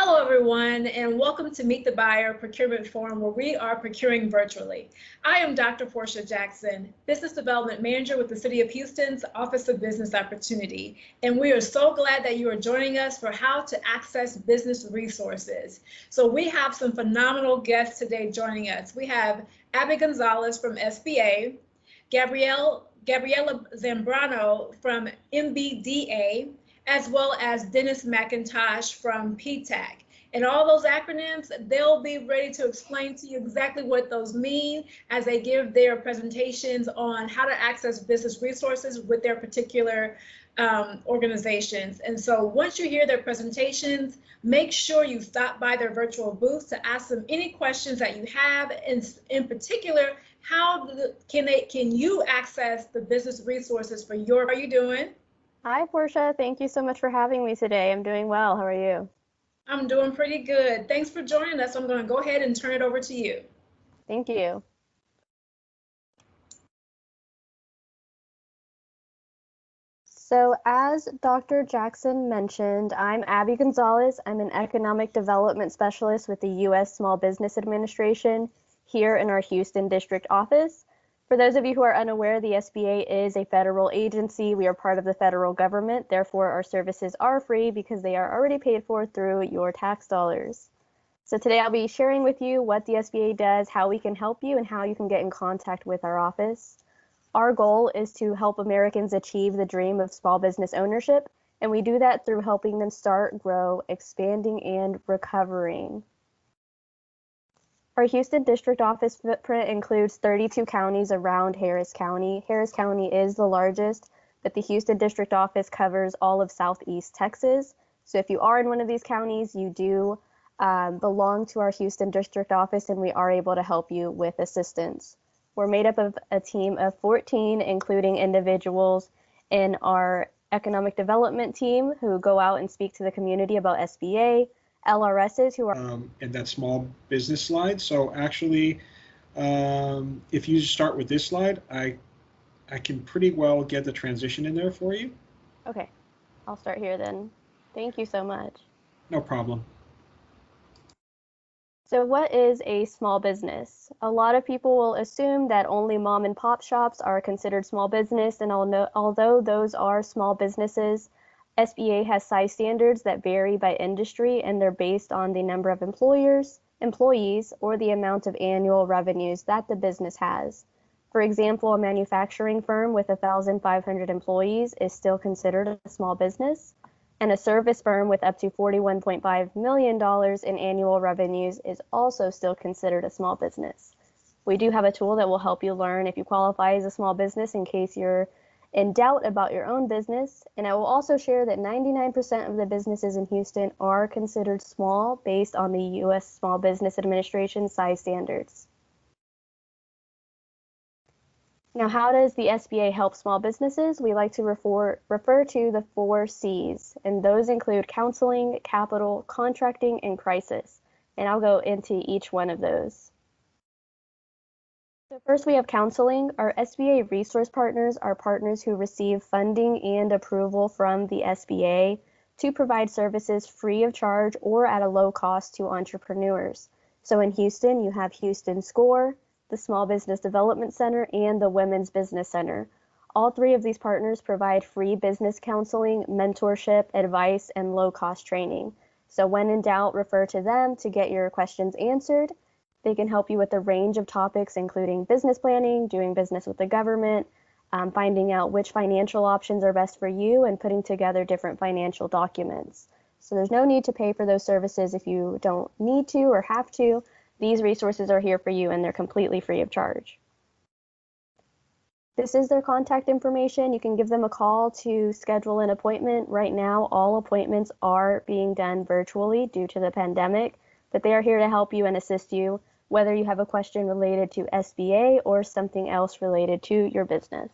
Hello, everyone, and welcome to Meet the Buyer Procurement Forum, where we are procuring virtually. I am Dr. Porscha Jackson, Business Development Manager with the City of Houston's Office of Business Opportunity, and we are so glad that you are joining us for how to access business resources. So we have some phenomenal guests today joining us. We have Abby Gonzalez from SBA, Gabriela Zambrano from MBDA, as well as Dennis McIntosch from PTAC. And all those acronyms, they'll be ready to explain to you exactly what those mean as they give their presentations on how to access business resources with their particular organizations. And so once you hear their presentations, make sure you stop by their virtual booths to ask them any questions that you have. In particular, how can you access the business resources for your, how are you doing? Hi, Porscha. Thank you so much for having me today. I'm doing well. How are you? I'm doing pretty good. Thanks for joining us. I'm going to go ahead and turn it over to you. Thank you. So as Dr. Jackson mentioned, I'm Abby Gonzalez. I'm an economic development specialist with the U.S. Small Business Administration here in our Houston district office. For those of you who are unaware, the SBA is a federal agency. We are part of the federal government. Therefore, our services are free because they are already paid for through your tax dollars. So today I'll be sharing with you what the SBA does, how we can help you, and how you can get in contact with our office. Our goal is to help Americans achieve the dream of small business ownership, and we do that through helping them start, grow, expanding, and recovering. Our Houston district office footprint includes 32 counties around Harris County. Harris County is the largest, but the Houston district office covers all of Southeast Texas. So if you are in one of these counties, you do belong to our Houston district office, and we are able to help you with assistance. We're made up of a team of 14, including individuals in our economic development team who go out and speak to the community about SBA, LRSs who are and that small business slide. So actually, if you start with this slide, I can pretty well get the transition in there for you. Okay, I'll start here then. Thank you so much. No problem. So what is a small business? A lot of people will assume that only mom and pop shops are considered small business, and although those are small businesses, SBA has size standards that vary by industry, and they're based on the number of employees, or the amount of annual revenues that the business has. For example, a manufacturing firm with 1,500 employees is still considered a small business, and a service firm with up to $41.5 million in annual revenues is also still considered a small business. We do have a tool that will help you learn if you qualify as a small business in case you're in doubt about your own business, and I will also share that 99% of the businesses in Houston are considered small based on the U.S. Small Business Administration size standards. Now, how does the SBA help small businesses? We like to refer to the 4 C's, and those include counseling, capital, contracting, and crisis, and I'll go into each one of those. So first we have counseling. Our SBA resource partners are partners who receive funding and approval from the SBA to provide services free of charge or at a low cost to entrepreneurs. So in Houston, you have Houston SCORE, the Small Business Development Center, and the Women's Business Center. All 3 of these partners provide free business counseling, mentorship, advice, and low-cost training. So when in doubt, refer to them to get your questions answered. They can help you with a range of topics, including business planning, doing business with the government, finding out which financial options are best for you, and putting together different financial documents. So there's no need to pay for those services if you don't need to or have to. These resources are here for you, and they're completely free of charge. This is their contact information. You can give them a call to schedule an appointment. Right now, all appointments are being done virtually due to the pandemic, but they are here to help you and assist you, whether you have a question related to SBA or something else related to your business.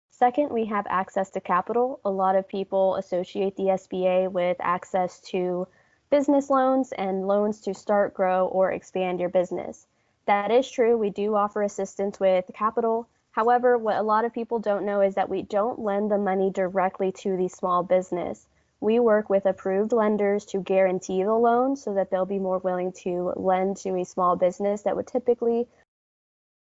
Second, we have access to capital. A lot of people associate the SBA with access to business loans and loans to start, grow, or expand your business. That is true. We do offer assistance with capital. However, what a lot of people don't know is that we don't lend the money directly to the small business. we work with approved lenders to guarantee the loan so that they'll be more willing to lend to a small business that would typically be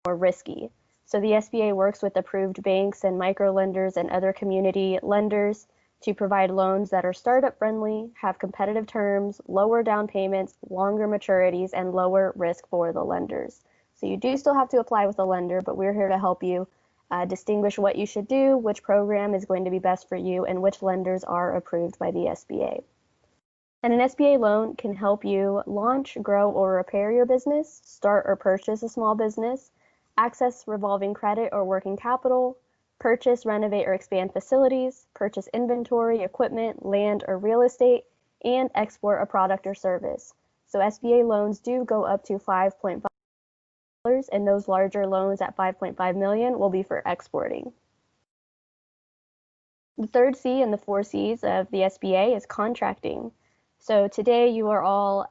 more risky. So the SBA works with approved banks and micro lenders and other community lenders to provide loans that are startup friendly, have competitive terms, lower down payments, longer maturities, and lower risk for the lenders. So you do still have to apply with a lender, but we're here to help you distinguish what you should do, which program is going to be best for you, and which lenders are approved by the SBA. And an SBA loan can help you launch, grow, or repair your business, start or purchase a small business, access revolving credit or working capital, purchase, renovate, or expand facilities, purchase inventory, equipment, land, or real estate, and export a product or service. So SBA loans do go up to $5.5 million, and those larger loans at $5.5 million will be for exporting. The third C in the 4 C's of the SBA is contracting. So today you are all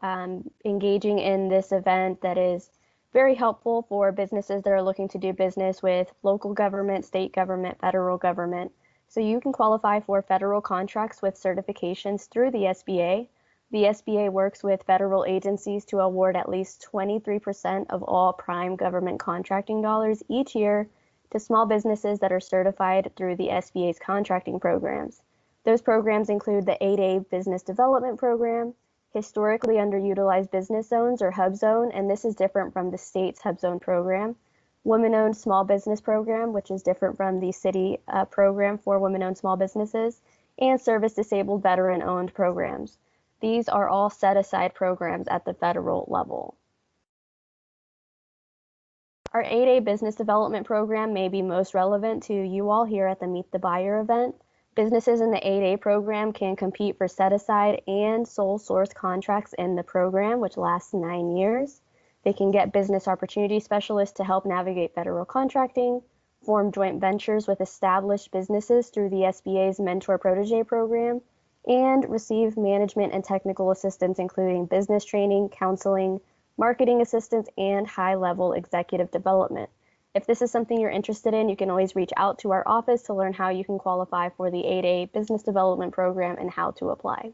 engaging in this event that is very helpful for businesses that are looking to do business with local government, state government, federal government. So you can qualify for federal contracts with certifications through the SBA. The SBA works with federal agencies to award at least 23% of all prime government contracting dollars each year to small businesses that are certified through the SBA's contracting programs. Those programs include the 8A Business Development Program, Historically Underutilized Business Zones or HUB Zone, and this is different from the state's HUB Zone program, Women-Owned Small Business Program, which is different from the city program for women-owned small businesses, and Service Disabled Veteran-Owned programs. These are all set-aside programs at the federal level. Our 8A Business Development Program may be most relevant to you all here at the Meet the Buyer event. Businesses in the 8A program can compete for set-aside and sole source contracts in the program, which lasts 9 years. They can get business opportunity specialists to help navigate federal contracting, form joint ventures with established businesses through the SBA's Mentor Protege program, and receive management and technical assistance, including business training, counseling, marketing assistance, and high-level executive development. If this is something you're interested in, you can always reach out to our office to learn how you can qualify for the 8A Business Development Program and how to apply.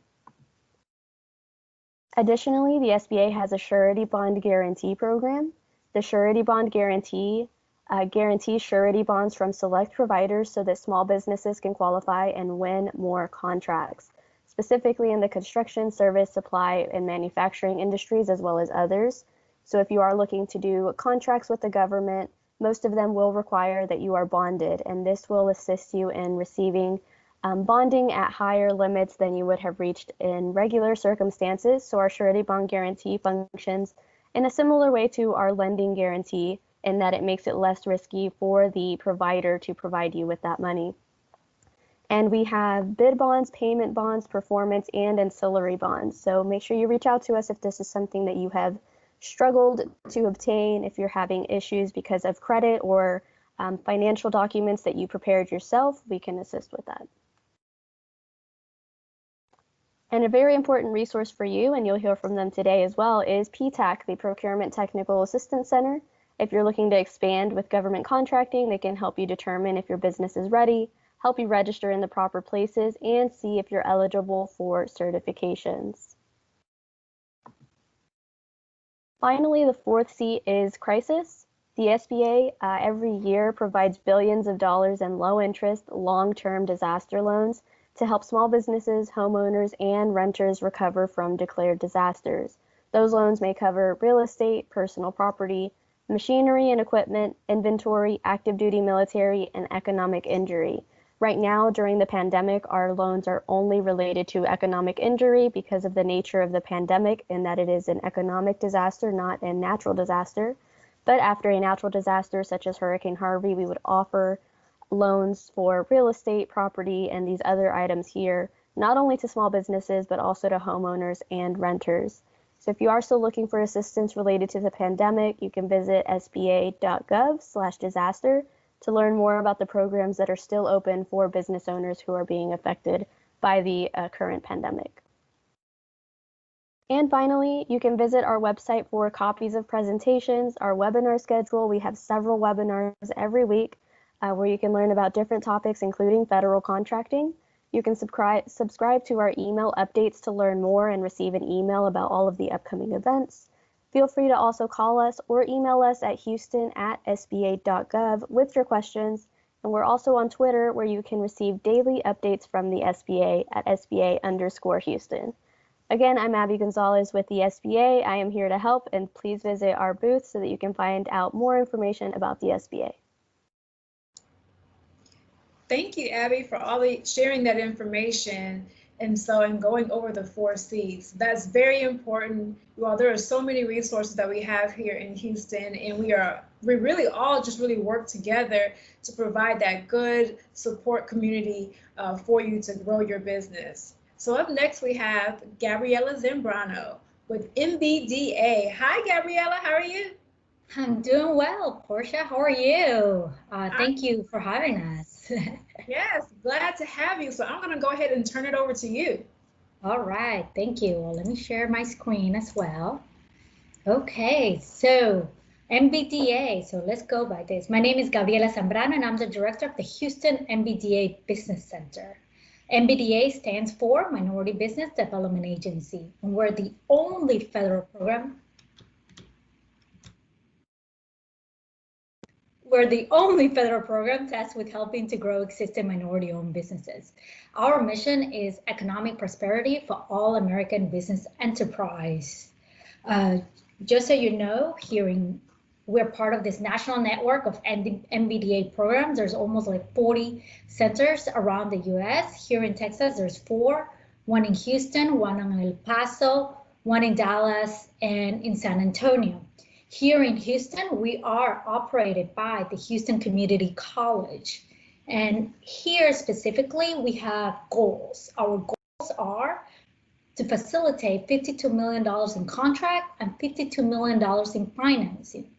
Additionally, the SBA has a Surety Bond Guarantee Program. The Surety Bond Guarantee guarantees surety bonds from select providers so that small businesses can qualify and win more contracts, specifically in the construction, service, supply, and manufacturing industries, as well as others. So if you are looking to do contracts with the government, most of them will require that you are bonded, and this will assist you in receiving bonding at higher limits than you would have reached in regular circumstances. So our surety bond guarantee functions in a similar way to our lending guarantee in that it makes it less risky for the provider to provide you with that money. And we have bid bonds, payment bonds, performance, and ancillary bonds. So make sure you reach out to us if this is something that you have struggled to obtain, if you're having issues because of credit or financial documents that you prepared yourself, we can assist with that. And a very important resource for you, and you'll hear from them today as well, is PTAC, the Procurement Technical Assistance Center. If you're looking to expand with government contracting, they can help you determine if your business is ready, help you register in the proper places, and see if you're eligible for certifications. Finally, the 4th C is crisis. The SBA every year provides billions of dollars in low-interest, long-term disaster loans to help small businesses, homeowners, and renters recover from declared disasters. Those loans may cover real estate, personal property, machinery and equipment, inventory, active duty military, and economic injury. Right now, during the pandemic, our loans are only related to economic injury because of the nature of the pandemic, in that it is an economic disaster, not a natural disaster. But after a natural disaster such as Hurricane Harvey, we would offer loans for real estate, property, and these other items here, not only to small businesses, but also to homeowners and renters. So if you are still looking for assistance related to the pandemic, you can visit sba.gov/disaster to learn more about the programs that are still open for business owners who are being affected by the current pandemic. And finally, you can visit our website for copies of presentations, our webinar schedule. We have several webinars every week where you can learn about different topics, including federal contracting. You can subscribe to our email updates to learn more and receive an email about all of the upcoming events. Feel free to also call us or email us at houston@sba.gov with your questions. And we're also on Twitter, where you can receive daily updates from the SBA at SBA_Houston. Again, I'm Abby Gonzalez with the SBA. I am here to help, and please visit our booth so that you can find out more information about the SBA. Thank you, Abby, for sharing that information and going over the 4 C's. That's very important. Well, there are so many resources that we have here in Houston, and we really all just really work together to provide that good support community for you to grow your business. So up next, we have Gabriela Zambrano with MBDA. Hi, Gabriela, how are you? I'm doing well, Porscha. How are you? Thank you for having us. Yes, glad to have you. So I'm going to go ahead and turn it over to you. All right, thank you. Well, let me share my screen as well. Okay, so MBDA. So let's go by this. My name is Gabriela Zambrano, and I'm the director of the Houston MBDA Business Center. MBDA stands for Minority Business Development Agency, and we're the only federal program. We're the only federal program tasked with helping to grow existing minority-owned businesses. Our mission is economic prosperity for all American business enterprise. Just so you know, we're part of this national network of MBDA programs. There's almost like 40 centers around the US. Here in Texas, there's 4, one in Houston, one in El Paso, one in Dallas, and in San Antonio. Here in Houston, we are operated by the Houston Community College. And here specifically, we have goals. Our goals are to facilitate $52 million in contract and $52 million in financing.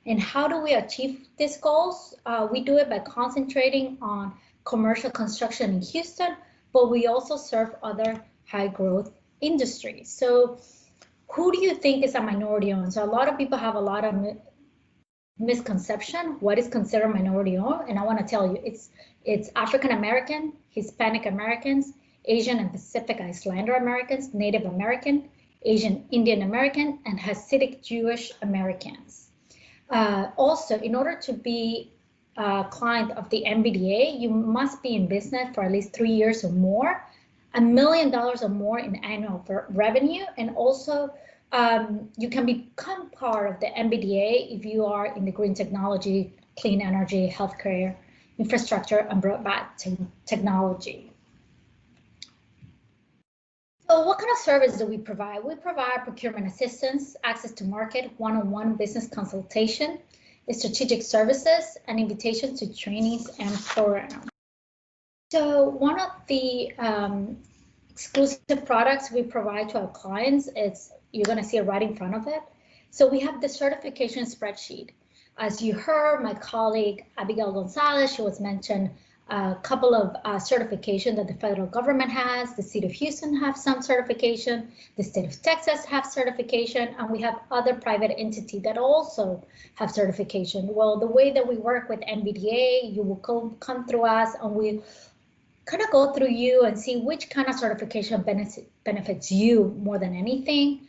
And how do we achieve these goals? We do it by concentrating on commercial construction in Houston, but we also serve other high growth industries. So who do you think is a minority owned? So a lot of people have a lot of misconception. What is considered minority owned? And I want to tell you, it's African American, Hispanic Americans, Asian and Pacific Islander Americans, Native American, Asian Indian American, and Hasidic Jewish Americans. Also, in order to be a client of the MBDA, you must be in business for at least 3 years or more, $1 million or more in annual revenue, and also you can become part of the MBDA if you are in the green technology, clean energy, healthcare, infrastructure, and broadband technology. So what kind of service do we provide? We provide procurement assistance, access to market, one-on-one business consultation, strategic services, and invitations to trainings and programs. So one of the exclusive products we provide to our clients is, you're going to see it right in front of it. So we have the certification spreadsheet. As you heard, my colleague Abigail Gonzalez, she was mentioned a couple of certifications that the federal government has. The city of Houston have some certification, the state of Texas have certification, and we have other private entities that also have certification. Well, the way that we work with MBDA, you will come through us, and we kind of go through you and see which kind of certification benefits you more than anything.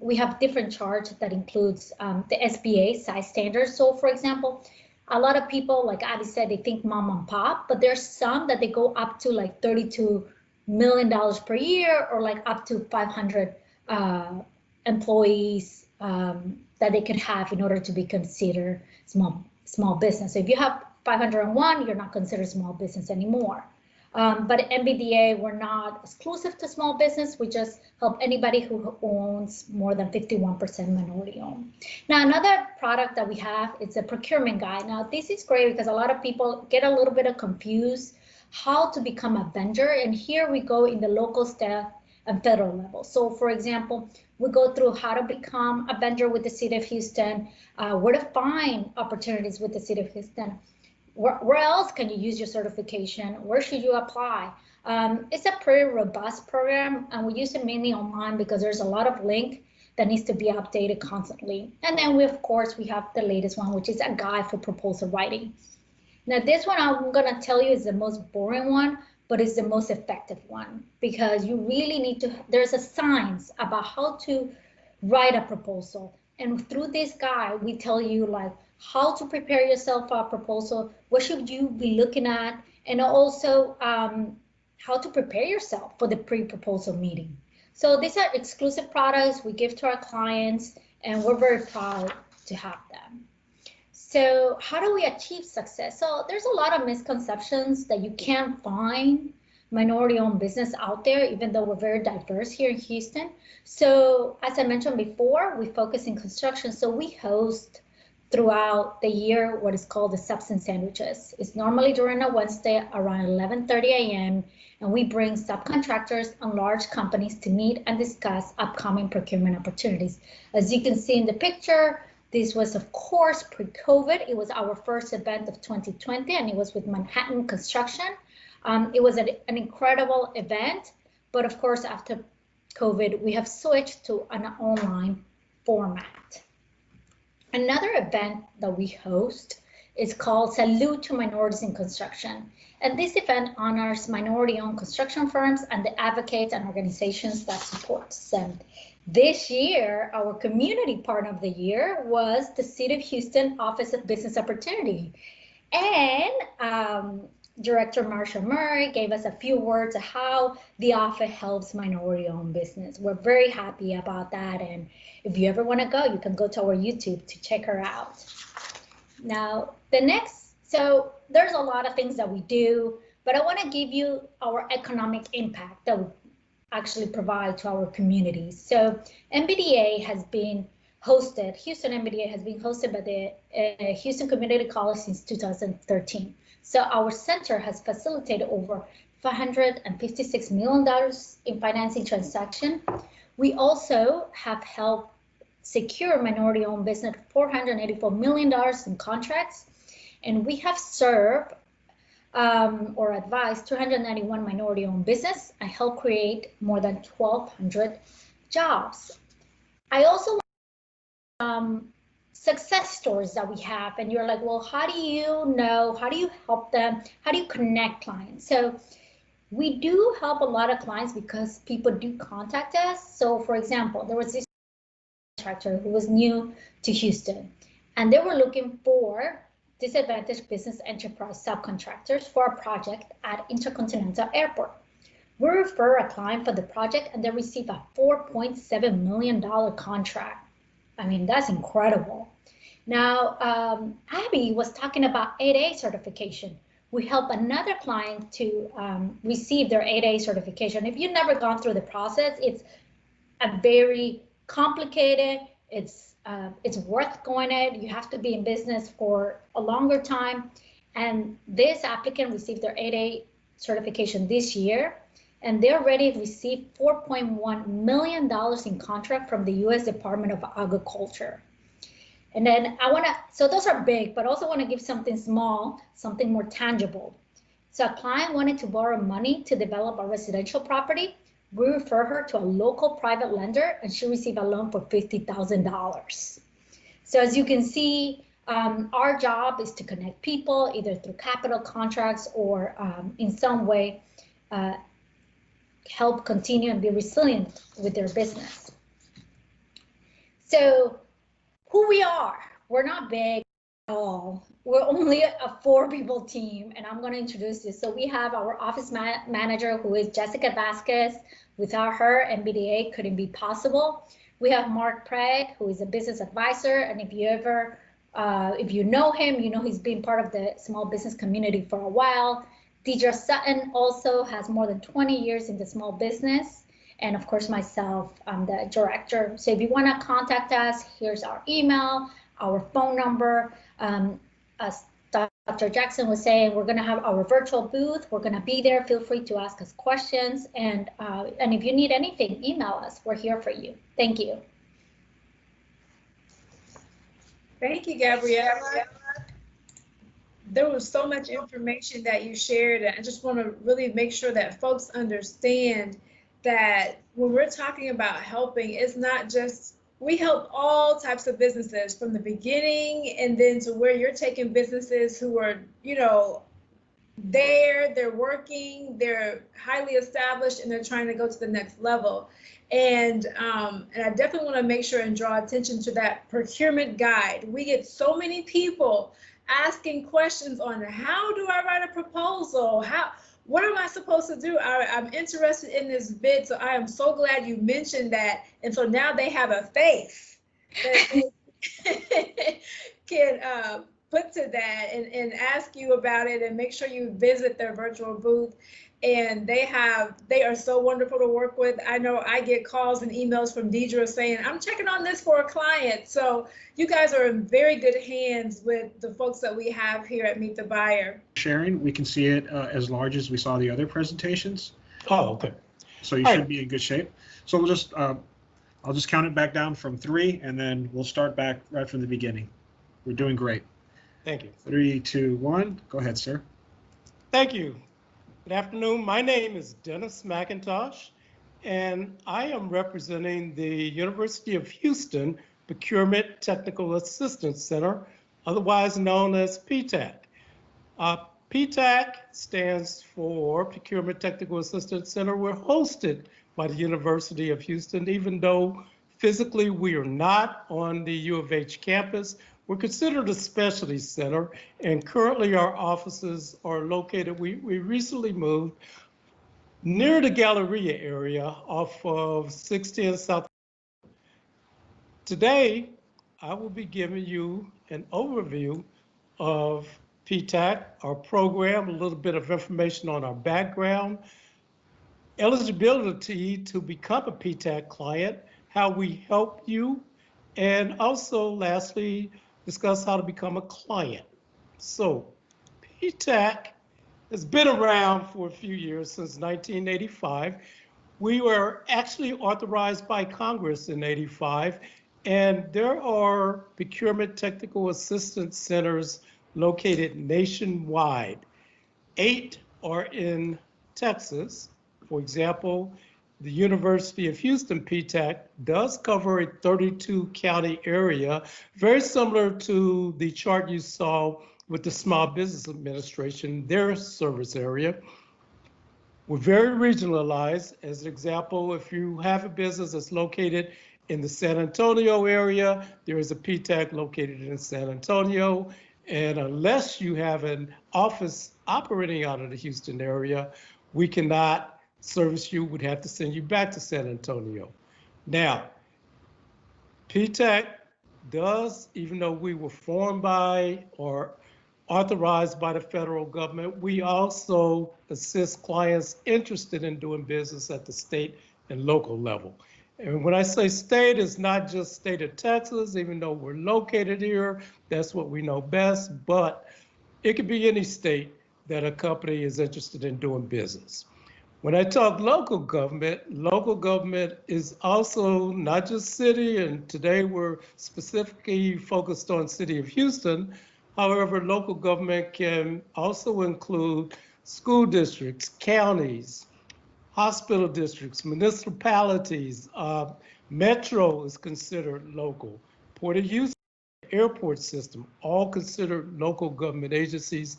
We have different charts that includes the SBA size standards. So for example, a lot of people, like Abby said, they think mom and pop, but there's some that they go up to like $32 million per year, or like up to 500 employees that they can have in order to be considered small business. So if you have 501, you're not considered small business anymore. But at MBDA, we're not exclusive to small business. We just help anybody who owns more than 51% minority owned. Now, another product that we have is a procurement guide. Now, this is great because a lot of people get a little bit confused how to become a vendor. And here we go in the local, state, and federal level. So for example, we go through how to become a vendor with the city of Houston, where to find opportunities with the city of Houston. Where else can you use your certification? Where should you apply? It's a pretty robust program, and we use it mainly online because there's a lot of link that needs to be updated constantly. And then we, of course, we have the latest one, which is a guide for proposal writing. Now, this one I'm gonna tell you is the most boring one, but it's the most effective one because you really need to, there's a science about how to write a proposal. And through this guide, we tell you like how to prepare yourself for a proposal, what should you be looking at, and also how to prepare yourself for the pre-proposal meeting. So these are exclusive products we give to our clients, and we're very proud to have them. So how do we achieve success? So there's a lot of misconceptions that you can't find minority-owned business out there, even though we're very diverse here in Houston. So as I mentioned before, we focus in construction. So we host throughout the year what is called the Substance Sandwiches. It's normally during a Wednesday around 11:30 a.m. and we bring subcontractors and large companies to meet and discuss upcoming procurement opportunities. As you can see in the picture, this was, of course, pre-COVID. It was our first event of 2020, and it was with Manhattan Construction. It was an incredible event, but of course, after COVID, we have switched to an online format. Another event that we host is called Salute to Minorities in Construction. And this event honors minority-owned construction firms and the advocates and organizations that support them. This year, our community partner of the year was the City of Houston Office of Business Opportunity. And Director Marsha Murray gave us a few words of how the office helps minority-owned business. We're very happy about that. And if you ever want to go, you can go to our YouTube to check her out. Now, so there's a lot of things that we do, but I want to give you our economic impact that we actually provide to our communities. So MBDA has been hosted, Houston MBDA has been hosted by the Houston Community College since 2013. So our center has facilitated over $556 million in financing transaction. We also have helped secure minority-owned business $484 million in contracts, and we have served or advised 291 minority-owned business and helped create more than 1,200 jobs. I also want success stories that we have, and you're like, well, how do you know? How do you help them? How do you connect clients? So we do help a lot of clients because people do contact us. So for example, there was this contractor who was new to Houston, and they were looking for disadvantaged business enterprise subcontractors for a project at Intercontinental Airport. We refer a client for the project and they receive a $4.7 million contract. I mean, that's incredible. Now, Abby was talking about 8A certification. We help another client to receive their 8A certification. If you've never gone through the process, it's a very complicated, it's worth going it. You have to be in business for a longer time. And this applicant received their 8A certification this year, and they already received $4.1 million in contract from the U.S. Department of Agriculture. And then so those are big, but also want to give something small, something more tangible. So a client wanted to borrow money to develop a residential property. We refer her to a local private lender, and she received a loan for $50,000. So as you can see, our job is to connect people either through capital contracts or in some way help continue and be resilient with their business. So who we are, we're not big at all. We're only a 4-people team, and I'm going to introduce you. So we have our office manager, who is Jessica Vasquez. Without her, MBDA couldn't be possible. We have Mark Pratt, who is a business advisor, and if you know him, you know he's been part of the small business community for a while. Deidre Sutton also has more than 20 years in the small business, and of course myself, I'm the director. So if you want to contact us, here's our email, our phone number. As Dr. Jackson was saying, we're going to have our virtual booth. We're going to be there. Feel free to ask us questions. And if you need anything, email us. We're here for you. Thank you. Thank you, Gabriela. There was so much information that you shared, and I just want to really make sure that folks understand that when we're talking about helping, it's not just, we help all types of businesses from the beginning and then to where you're taking businesses who are, they're working, they're highly established, and they're trying to go to the next level. And I definitely want to make sure and draw attention to that procurement guide. We get so many people asking questions on how do I write a proposal? What am I supposed to do? I'm interested in this bid, so I am so glad you mentioned that. And so now they have a face that they can put to that and ask you about it, and make sure you visit their virtual booth. And they are so wonderful to work with. I know I get calls and emails from Deidre saying, I'm checking on this for a client. So you guys are in very good hands with the folks that we have here at Meet the Buyer. Sharing, we can see it as large as we saw the other presentations. Oh, okay. So you should be in good shape. So we'll just, I'll just count it back down from 3, and then we'll start back right from the beginning. We're doing great. Thank you. 3, 2, 1. Go ahead, sir. Thank you. Good afternoon. My name is Dennis McIntosh, and I am representing the University of Houston Procurement Technical Assistance Center, otherwise known as PTAC. PTAC stands for Procurement Technical Assistance Center. We're hosted by the University of Houston, even though physically we are not on the U of H campus. We're considered a specialty center, and currently our offices are located, we recently moved near the Galleria area off of 610 South. Today, I will be giving you an overview of PTAC, our program, a little bit of information on our background, eligibility to become a PTAC client, how we help you, and also lastly, discuss how to become a client. So PTAC has been around for a few years, since 1985. We were actually authorized by Congress in '85, and there are procurement technical assistance centers located nationwide. 8 are in Texas. For example, the University of Houston PTAC does cover a 32 county area, very similar to the chart you saw with the Small Business Administration, their service area. We're very regionalized. As an example, if you have a business that's located in the San Antonio area, there is a PTAC located in San Antonio. And unless you have an office operating out of the Houston area, we cannot service you, would have to send you back to San Antonio. Now, PTAC does, even though we were formed by or authorized by the federal government, we also assist clients interested in doing business at the state and local level. And when I say state, it's not just state of Texas, even though we're located here, that's what we know best, but it could be any state that a company is interested in doing business. When I talk local government is also not just city, and today we're specifically focused on City of Houston. However, local government can also include school districts, counties, hospital districts, municipalities, metro is considered local, Port of Houston, airport system, all considered local government agencies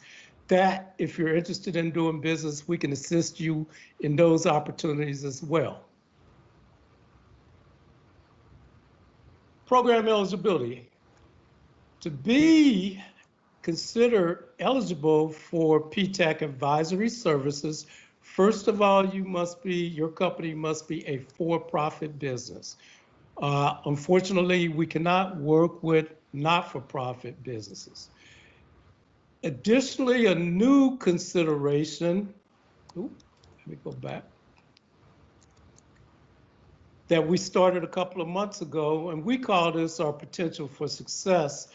that if you're interested in doing business, we can assist you in those opportunities as well. Program eligibility. To be considered eligible for PTAC advisory services, first of all, your company must be a for-profit business. Unfortunately, we cannot work with not-for-profit businesses. Additionally, a new consideration, let me go back, that we started a couple of months ago, and we call this our potential for success.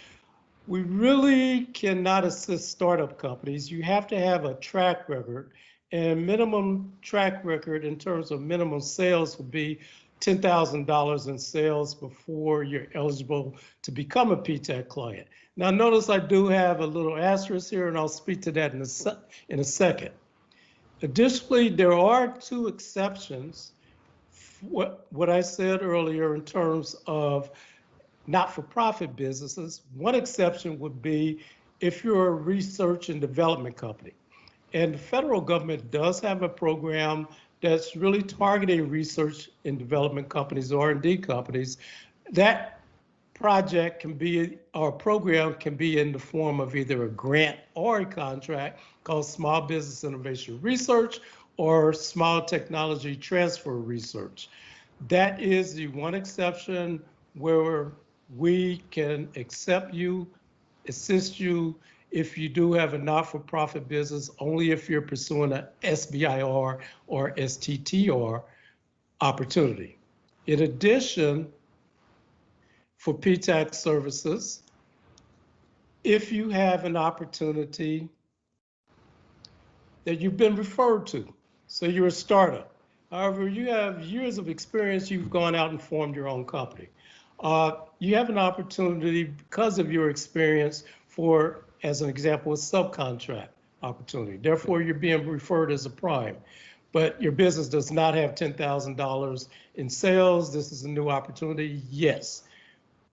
We really cannot assist startup companies. You have to have a track record, and minimum track record in terms of minimum sales would be $10,000 in sales before you're eligible to become a PTAC client. Now notice I do have a little asterisk here, and I'll speak to that in a second. Additionally, there are 2 exceptions. What I said earlier in terms of not-for-profit businesses, one exception would be if you're a research and development company. And the federal government does have a program that's really targeting research and development companies, R&D companies. That project can be, or program can be in the form of either a grant or a contract called Small Business Innovation Research or Small Technology Transfer Research. That is the one exception where we can accept you, assist you if you do have a not-for-profit business, only if you're pursuing a SBIR or STTR opportunity. In addition, for PTAC services, if you have an opportunity that you've been referred to, so you're a startup. However, you have years of experience, you've gone out and formed your own company. You have an opportunity because of your experience for, as an example, a subcontract opportunity. Therefore, you're being referred as a prime, but your business does not have $10,000 in sales. This is a new opportunity. Yes,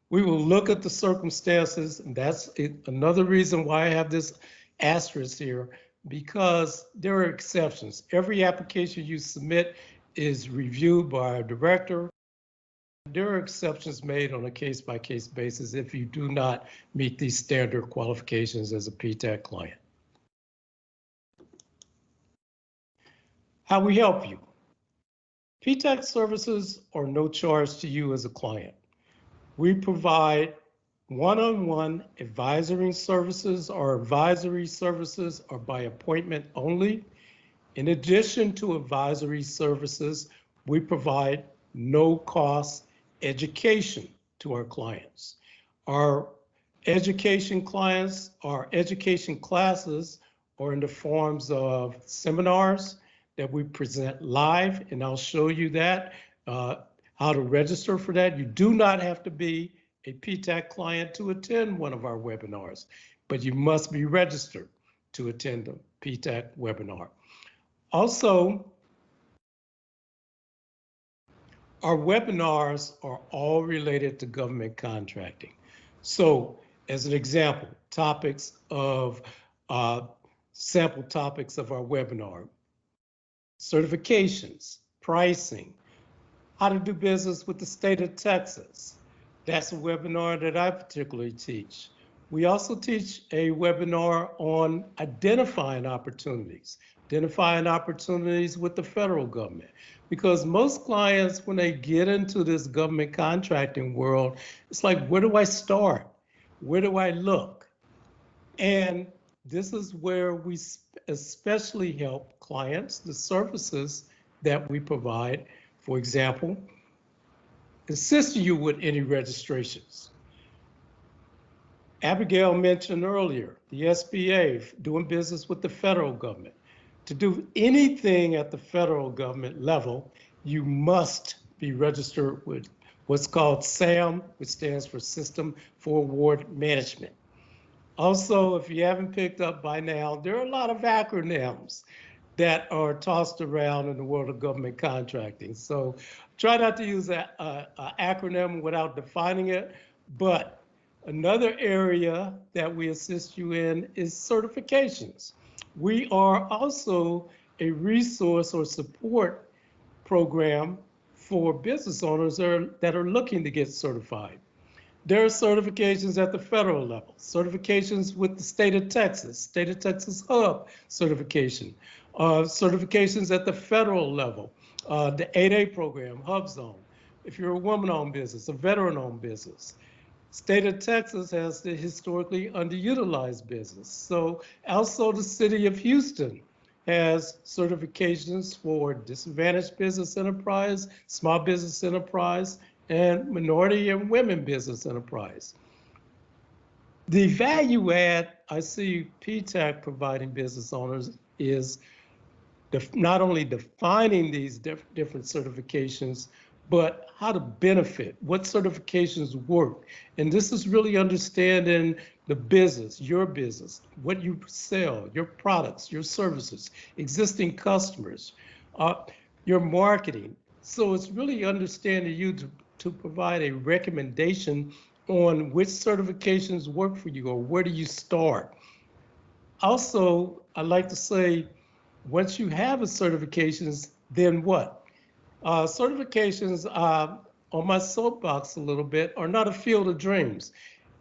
we will look at the circumstances, and that's another reason why I have this asterisk here, because there are exceptions. Every application you submit is reviewed by a director. There are exceptions made on a case-by-case basis if you do not meet these standard qualifications as a PTAC client. How we help you. PTAC services are no charge to you as a client. We provide one-on-one advisory services. Our advisory services are by appointment only. In addition to advisory services, we provide no-cost education to our clients. Our education clients, our education classes are in the forms of seminars that we present live, and I'll show you that, how to register for that. You do not have to be a PTAC client to attend one of our webinars, but you must be registered to attend a PTAC webinar. Also, our webinars are all related to government contracting. So as an example, topics of sample topics of our webinar: certifications, pricing, how to do business with the state of Texas. That's a webinar that I particularly teach. We also teach a webinar on identifying opportunities with the federal government. Because most clients, when they get into this government contracting world, it's like, where do I start? Where do I look? And this is where we especially help clients, the services that we provide. For example, assist you with any registrations. Abigail mentioned earlier, the SBA, doing business with the federal government. To do anything at the federal government level, you must be registered with what's called SAM, which stands for System for Award Management. Also, if you haven't picked up by now, there are a lot of acronyms that are tossed around in the world of government contracting. So try not to use an acronym without defining it. But another area that we assist you in is certifications. We are also a resource or support program for business owners that are looking to get certified. There are certifications at the federal level, certifications with the state of Texas Hub certification, certifications at the federal level, the 8A program, Hub Zone. If you're a woman-owned business, a veteran-owned business. State of Texas has the historically underutilized business. So also the city of Houston has certifications for disadvantaged business enterprise, small business enterprise, and minority and women business enterprise. The value add I see PTAC providing business owners is not only defining these different certifications, but how to benefit, what certifications work. And this is really understanding the business, your business, what you sell, your products, your services, existing customers, your marketing. So it's really understanding you to provide a recommendation on which certifications work for you or where do you start. Also, I like to say, once you have a certifications, then what? Certifications, on my soapbox a little bit, are not a field of dreams.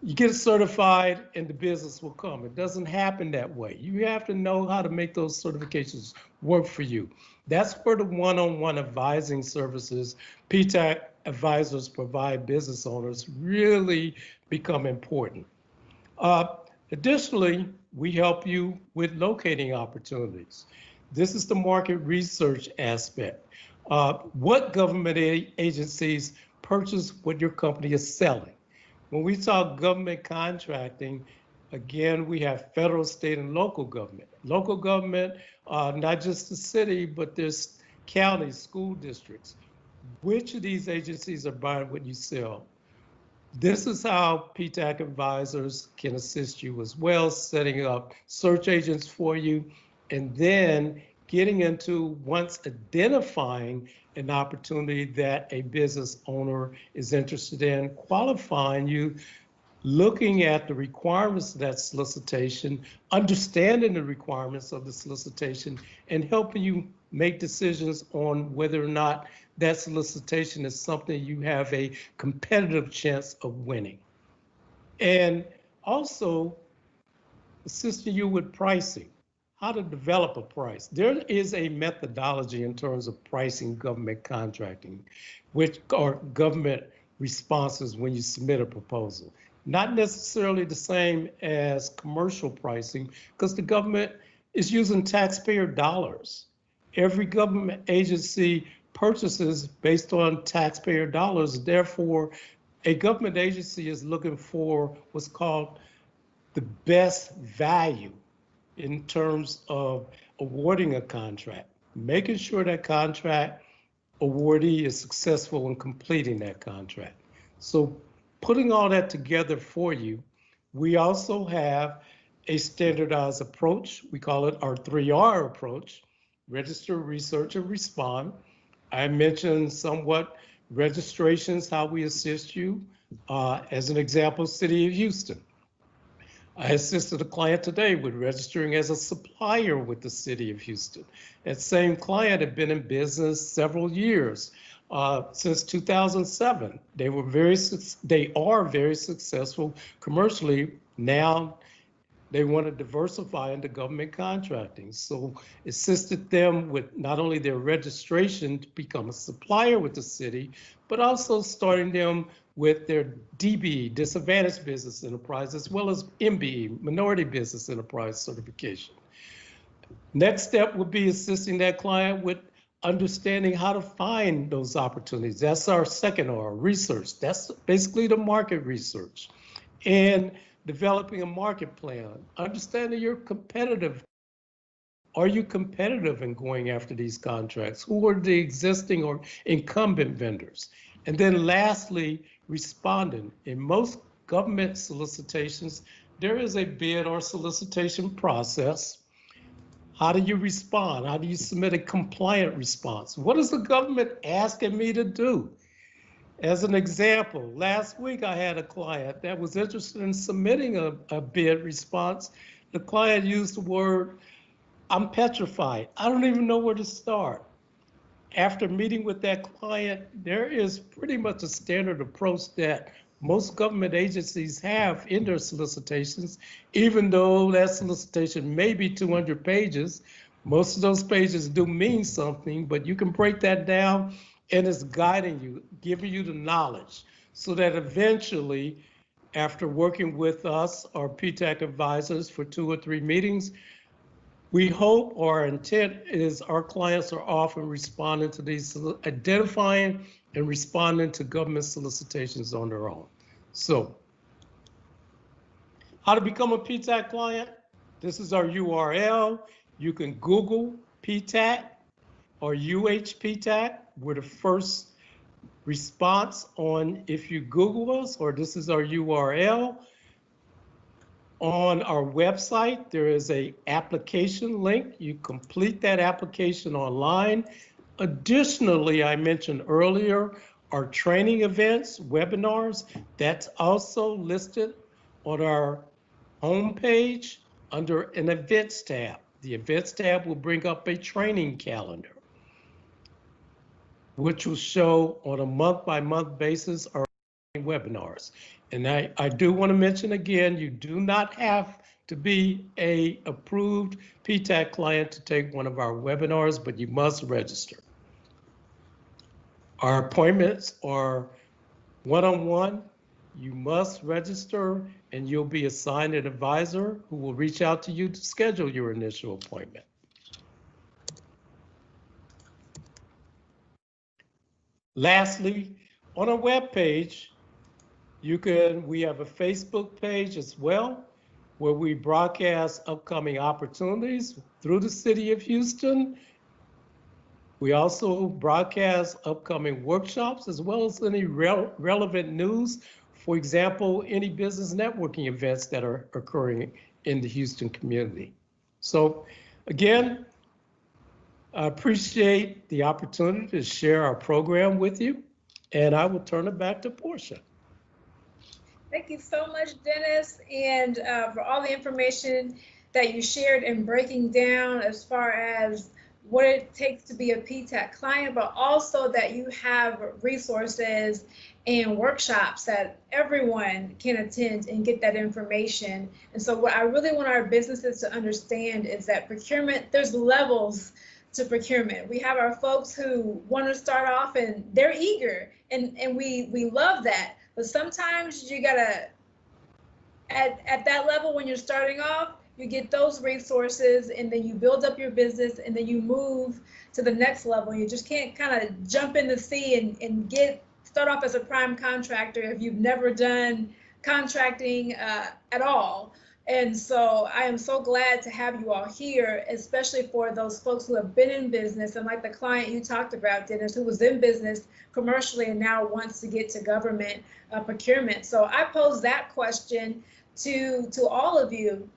You get certified and the business will come. It doesn't happen that way. You have to know how to make those certifications work for you. That's where the one-on-one advising services PTAC advisors provide business owners really become important. Additionally, we help you with locating opportunities. This is the market research aspect. What government agencies purchase what your company is selling? When we talk government contracting, again, we have federal, state, and local government. Local government, not just the city, but there's counties, school districts. Which of these agencies are buying what you sell? This is how PTAC advisors can assist you as well, setting up search agents for you, and then getting into, once identifying an opportunity that a business owner is interested in, qualifying you, looking at the requirements of that solicitation, understanding the requirements of the solicitation, and helping you make decisions on whether or not that solicitation is something you have a competitive chance of winning. And also assisting you with pricing, how to develop a price. There is a methodology in terms of pricing government contracting, which are government responses when you submit a proposal. Not necessarily the same as commercial pricing, because the government is using taxpayer dollars. Every government agency purchases based on taxpayer dollars. Therefore, a government agency is looking for what's called the best value in terms of awarding a contract, making sure that contract awardee is successful in completing that contract. So putting all that together for you, we also have a standardized approach. We call it our 3R approach: register, research, and respond. I mentioned somewhat registrations, how we assist you. As an example, City of Houston. I assisted a client today with registering as a supplier with the City of Houston. That same client had been in business several years, since 2007. They are very successful commercially. Now they want to diversify into government contracting. So assisted them with not only their registration to become a supplier with the city, but also starting them with their DBE, Disadvantaged Business Enterprise, as well as MBE, Minority Business Enterprise certification. Next step would be assisting that client with understanding how to find those opportunities. That's our second R, research. That's basically the market research. And developing a market plan, understanding you're competitive. Are you competitive in going after these contracts? Who are the existing or incumbent vendors? And then lastly, responding. In most government solicitations, there is a bid or solicitation process. How do you respond? How do you submit a compliant response? What is the government asking me to do? As an example, last week I had a client that was interested in submitting a bid response. The client used the word, "I'm petrified. I don't even know where to start." After meeting with that client, there is pretty much a standard approach that most government agencies have in their solicitations. Even though that solicitation may be 200 pages, most of those pages do mean something, but you can break that down and it's guiding you, giving you the knowledge, so that eventually, after working with us, our PTAC advisors, for 2 or 3 meetings, we hope, our intent is, our clients are often responding to these, identifying and responding to government solicitations on their own. So, how to become a PTAC client? This is our URL. You can Google PTAC or UHPTAC. We're the first response on if you Google us, or this is our URL. On our website, there is a application link. You complete that application online. Additionally, I mentioned earlier, our training events, webinars, that's also listed on our homepage under an events tab. The events tab will bring up a training calendar, which will show on a month-by-month basis our webinars. And I do want to mention again, you do not have to be a approved PTAC client to take one of our webinars, but you must register. Our appointments are one-on-one. You must register and you'll be assigned an advisor who will reach out to you to schedule your initial appointment. Lastly, on our webpage, we have a Facebook page as well, where we broadcast upcoming opportunities through the city of Houston. We also broadcast upcoming workshops as well as any relevant news. For example, any business networking events that are occurring in the Houston community. So again, I appreciate the opportunity to share our program with you, and I will turn it back to Porscha. Thank you so much, Dennis, and for all the information that you shared in breaking down as far as what it takes to be a PTAC client, but also that you have resources and workshops that everyone can attend and get that information. And so what I really want our businesses to understand is that procurement, there's levels to procurement. We have our folks who want to start off and they're eager, and we love that. But sometimes you gotta, at that level when you're starting off, you get those resources and then you build up your business and then you move to the next level. You just can't kind of jump in the sea and start off as a prime contractor if you've never done contracting at all. And so I am so glad to have you all here, especially for those folks who have been in business, and like the client you talked about, Dennis, who was in business commercially and now wants to get to government procurement. So I pose that question to all of you.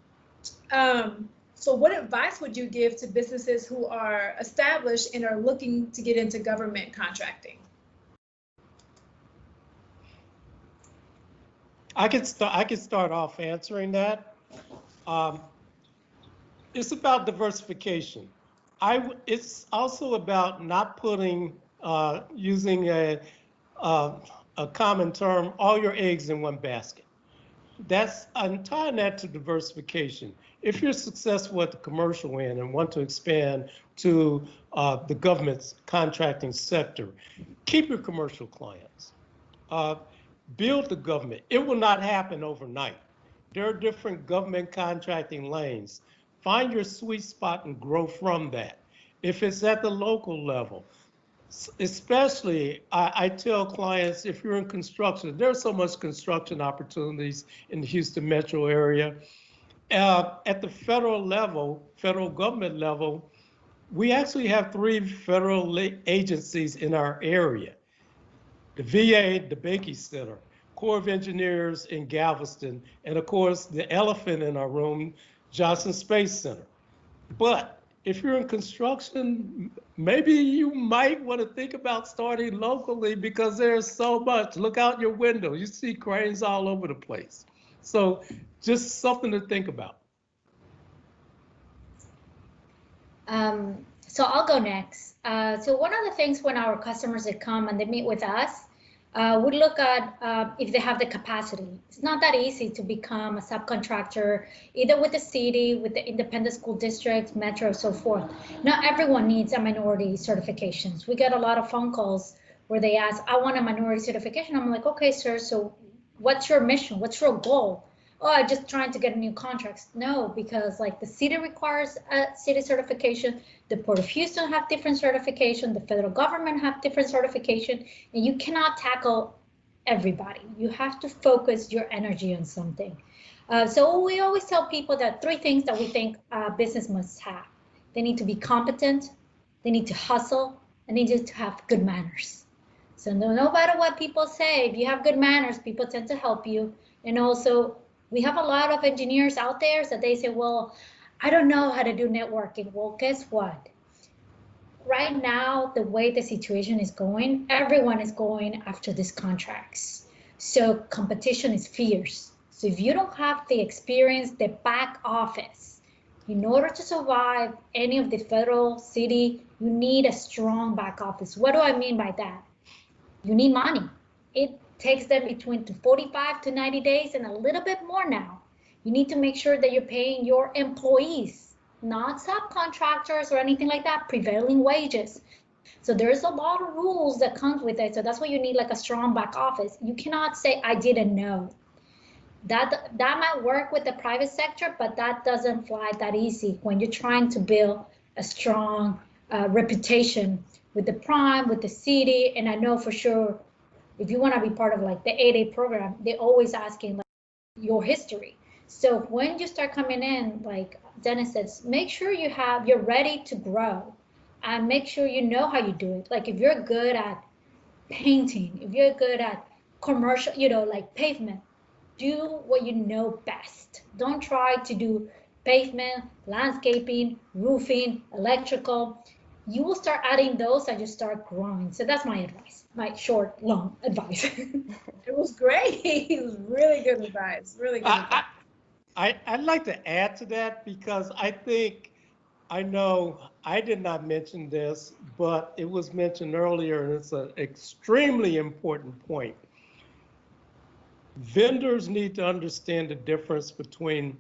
So what advice would you give to businesses who are established and are looking to get into government contracting? I could start off answering that. It's about diversification. It's also about not putting, using a common term, all your eggs in one basket. I'm tying that to diversification. If you're successful at the commercial end and want to expand to the government's contracting sector, keep your commercial clients. Build the government. It will not happen overnight. There are different government contracting lanes. Find your sweet spot and grow from that. If it's at the local level, especially I tell clients, if you're in construction, there's so much construction opportunities in the Houston metro area. At the federal level, federal government level, we actually have 3 federal agencies in our area. The VA, the Bankey Center, Corps of Engineers in Galveston, and of course, the elephant in our room, Johnson Space Center. But if you're in construction, maybe you might want to think about starting locally because there's so much. Look out your window, you see cranes all over the place. So just something to think about. So I'll go next. So one of the things when our customers that come and they meet with us, we look at if they have the capacity. It's not that easy to become a subcontractor, either with the city, with the independent school districts, metro, so forth. Not everyone needs a minority certifications. We get a lot of phone calls where they ask, I want a minority certification. I'm like, okay, sir, so what's your mission? What's your goal? Oh, I'm just trying to get a new contract. No, because like the city requires a city certification, the Port of Houston have different certification, the federal government have different certification, and you cannot tackle everybody. You have to focus your energy on something. So we always tell people that 3 things that we think business must have. They need to be competent, they need to hustle, and they need to have good manners. So no matter what people say, if you have good manners, people tend to help you. And also, we have a lot of engineers out there that they say, well, I don't know how to do networking. Well, guess what? Right now, the way the situation is going, everyone is going after these contracts. So competition is fierce. So if you don't have the experience, the back office, In order to survive any of the federal, city, you need a strong back office. What do I mean by that? You need money. It takes them between 45 to 90 days and a little bit more now. You need to make sure that you're paying your employees, not subcontractors or anything like that, prevailing wages. So there's a lot of rules that comes with it. So that's why you need like a strong back office. You cannot say, I didn't know. That might work with the private sector, but that doesn't fly that easy when you're trying to build a strong reputation with the prime, with the city. And I know for sure, if you want to be part of like the 8A program, they're always asking like your history. So when you start coming in, like Dennis says, make sure you're ready to grow, and make sure you know how you do it. Like if you're good at painting, if you're good at commercial, like pavement, do what you know best. Don't try to do pavement, landscaping, roofing, electrical. You will start adding those as you start growing. So that's my advice, my short, long advice. It was great. It was really good advice. Really good advice. I'd like to add to that because I know I did not mention this, but it was mentioned earlier, and it's an extremely important point. Vendors need to understand the difference between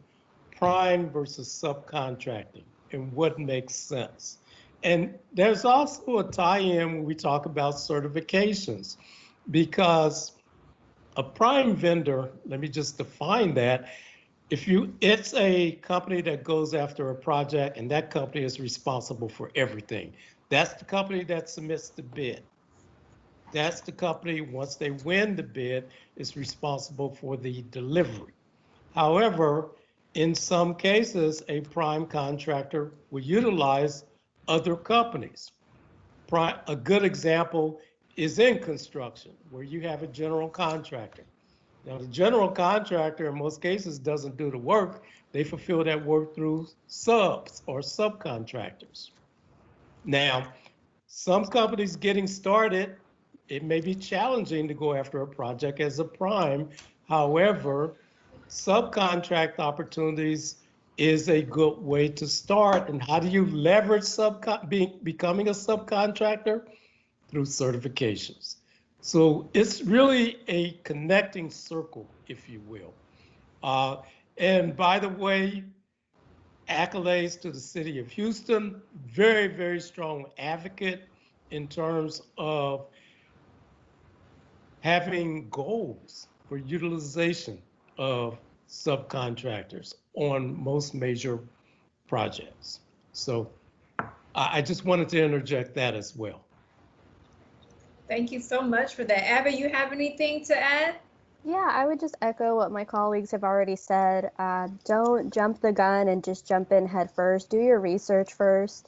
prime versus subcontracting and what makes sense. And there's also a tie-in when we talk about certifications, because a prime vendor, let me just define that. It's a company that goes after a project, and that company is responsible for everything. That's the company that submits the bid. That's the company, once they win the bid, is responsible for the delivery. However, in some cases, a prime contractor will utilize other companies. A good example is in construction, where you have a general contractor. Now, the general contractor in most cases doesn't do the work. They fulfill that work through subs or subcontractors. Now, some companies getting started, it may be challenging to go after a project as a prime. However, subcontract opportunities is a good way to start. And how do you leverage becoming a subcontractor? Through certifications. So it's really a connecting circle, if you will. And by the way, accolades to the city of Houston, very, very strong advocate in terms of having goals for utilization of subcontractors on most major projects. So I just wanted to interject that as well. Thank you so much for that. Abby, you have anything to add? Yeah, I would just echo what my colleagues have already said. Don't jump the gun and just jump in head first. Do your research first.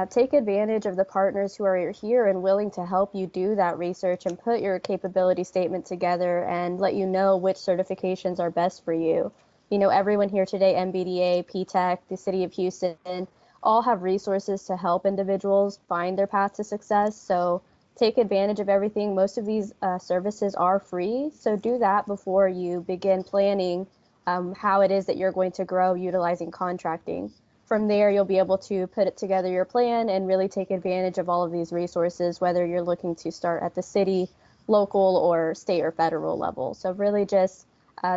Take advantage of the partners who are here and willing to help you do that research and put your capability statement together and let you know which certifications are best for you. You know, everyone here today, MBDA, PTAC, the City of Houston, all have resources to help individuals find their path to success. So take advantage of everything. Most of these services are free, so do that before you begin planning how it is that you're going to grow utilizing contracting. From there, you'll be able to put together your plan and really take advantage of all of these resources, whether you're looking to start at the city, local, or state or federal level. So really just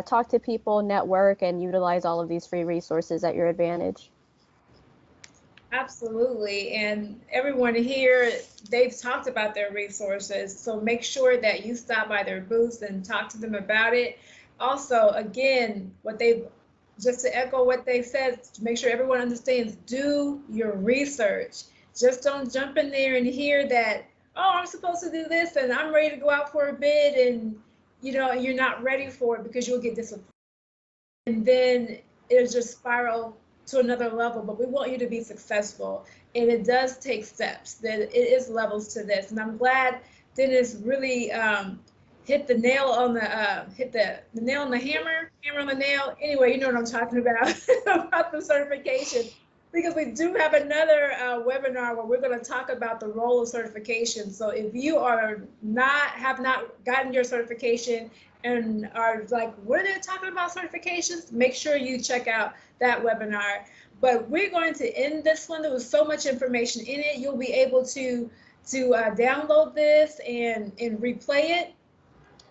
talk to people, network, and utilize all of these free resources at your advantage. Absolutely. And everyone here, they've talked about their resources. So make sure that you stop by their booths and talk to them about it. Also, again, just to echo what they said, to make sure everyone understands, do your research. Just don't jump in there and hear that, oh, I'm supposed to do this and I'm ready to go out for a bid, and you're not ready for it because you'll get disappointed. And then it'll just spiral to another level. But we want you to be successful, and it does take steps. That it is levels to this, and I'm glad Dennis really hit the nail on the nail on the hammer on the nail. Anyway, you know what I'm talking about about the certification, because we do have another webinar where we're going to talk about the role of certification. So if you have not gotten your certification and are like, what are they talking about certifications? Make sure you check out that webinar. But we're going to end this one. There was so much information in it. You'll be able to download this and replay it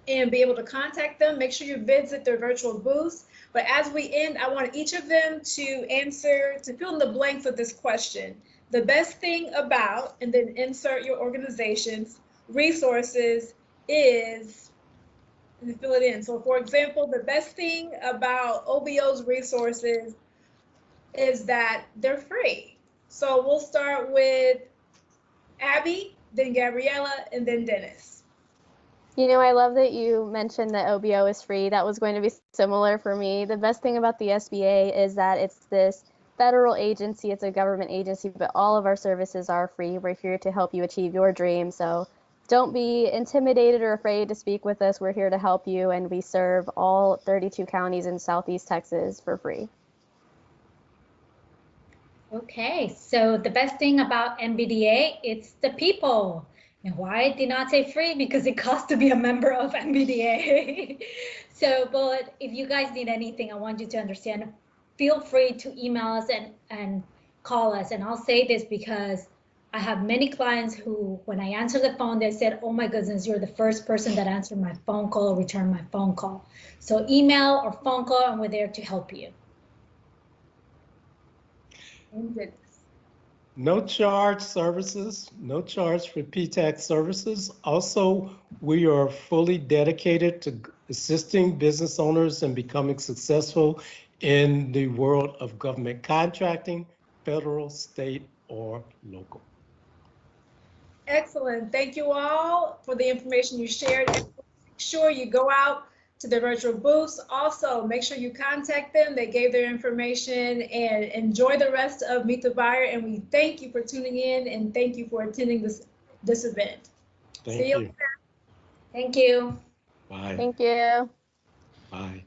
and be able to contact them. Make sure you visit their virtual booths. But as we end, I want each of them to fill in the blanks of this question. The best thing about, and then insert your organization's resources is, and fill it in. So for example, the best thing about OBO's resources is that they're free. So we'll start with Abby, then Gabriela, and then Dennis. You know, I love that you mentioned that OBO is free. That was going to be similar for me. The best thing about the SBA is that it's this federal agency, it's a government agency, but all of our services are free. We're here to help you achieve your dream. So don't be intimidated or afraid to speak with us. We're here to help you, and we serve all 32 counties in Southeast Texas for free. Okay, so the best thing about MBDA, it's the people. And why did not say free? Because it costs to be a member of MBDA. So, but if you guys need anything, I want you to understand, feel free to email us and call us. And I'll say this because I have many clients who, when I answer the phone, they said, oh my goodness, you're the first person that answered my phone call, returned my phone call. So email or phone call, and we're there to help you. No charge services, no charge for PTAC services. Also, we are fully dedicated to assisting business owners in becoming successful in the world of government contracting, federal, state, or local. Excellent. Thank you all for the information you shared. Make sure you go out to the virtual booths. Also, make sure you contact them. They gave their information, and enjoy the rest of Meet the Buyer. And we thank you for tuning in, and thank you for attending this event. Thank you. Thank you. Bye. Thank you. Bye.